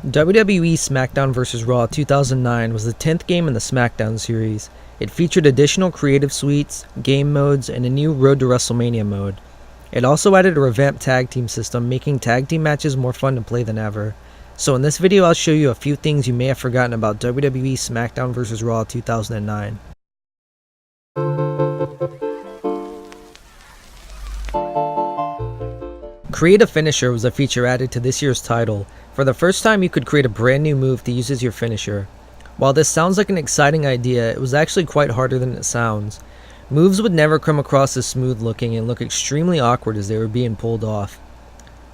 WWE Smackdown vs. Raw 2009 was the 10th game in the Smackdown Series. It featured additional creative suites, game modes, and a new Road to WrestleMania mode. It also added a revamped tag team system, making tag team matches more fun to play than ever. So in this video I'll show you a few things you may have forgotten about WWE Smackdown vs. Raw 2009. Create a Finisher was a feature added to this year's title. For the first time, you could create a brand new move to use as your finisher. While this sounds like an exciting idea, it was actually quite harder than it sounds. Moves would never come across as smooth looking and look extremely awkward as they were being pulled off.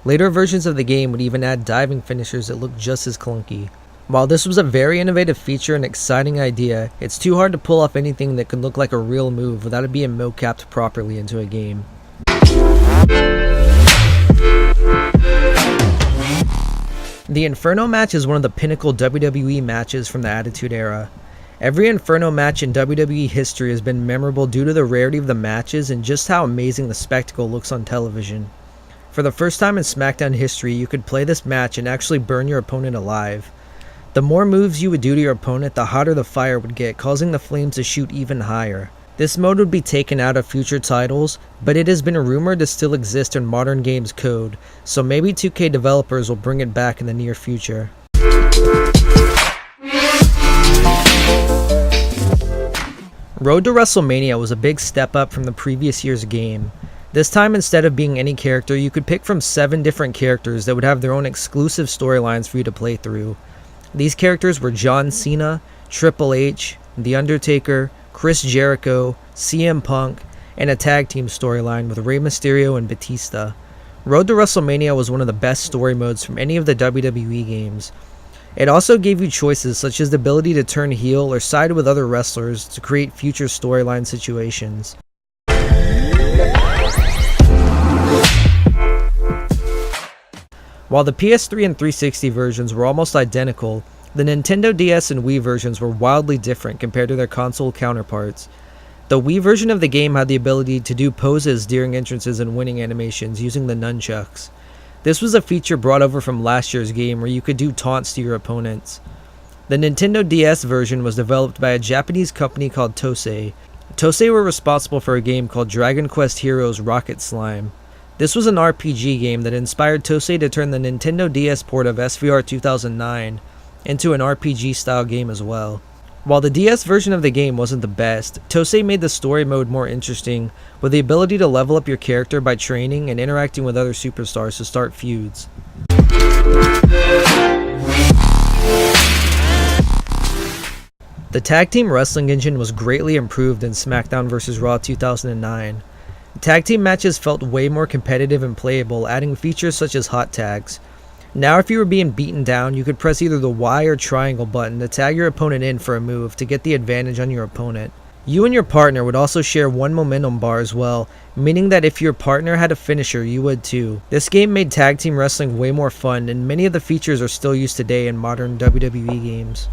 Later versions of the game would even add diving finishers that looked just as clunky. While this was a very innovative feature and exciting idea, it's too hard to pull off anything that could look like a real move without it being mocapped properly into a game. The Inferno match is one of the pinnacle WWE matches from the Attitude Era. Every Inferno match in WWE history has been memorable due to the rarity of the matches and just how amazing the spectacle looks on television. For the first time in SmackDown history, you could play this match and actually burn your opponent alive. The more moves you would do to your opponent, the hotter the fire would get, causing the flames to shoot even higher. This mode would be taken out of future titles, but it has been rumored to still exist in modern games code, so maybe 2K developers will bring it back in the near future. Road to WrestleMania was a big step up from the previous year's game. This time, instead of being any character, you could pick from 7 different characters that would have their own exclusive storylines for you to play through. These characters were John Cena, Triple H, The Undertaker, Chris Jericho, CM Punk, and a tag team storyline with Rey Mysterio and Batista. Road to WrestleMania was one of the best story modes from any of the WWE games. It also gave you choices such as the ability to turn heel or side with other wrestlers to create future storyline situations. While the PS3 and 360 versions were almost identical, the Nintendo DS and Wii versions were wildly different compared to their console counterparts. The Wii version of the game had the ability to do poses during entrances and winning animations using the nunchucks. This was a feature brought over from last year's game where you could do taunts to your opponents. The Nintendo DS version was developed by a Japanese company called Tosei. Tosei were responsible for a game called Dragon Quest Heroes Rocket Slime. This was an RPG game that inspired Tosei to turn the Nintendo DS port of SVR 2009 into an RPG-style game as well. While the DS version of the game wasn't the best, Tosei made the story mode more interesting with the ability to level up your character by training and interacting with other superstars to start feuds. The tag team wrestling engine was greatly improved in SmackDown vs. Raw 2009. Tag team matches felt way more competitive and playable, adding features such as hot tags. Now if you were being beaten down, you could press either the Y or triangle button to tag your opponent in for a move to get the advantage on your opponent. You and your partner would also share one momentum bar as well, meaning that if your partner had a finisher, you would too. This game made tag team wrestling way more fun, and many of the features are still used today in modern WWE games.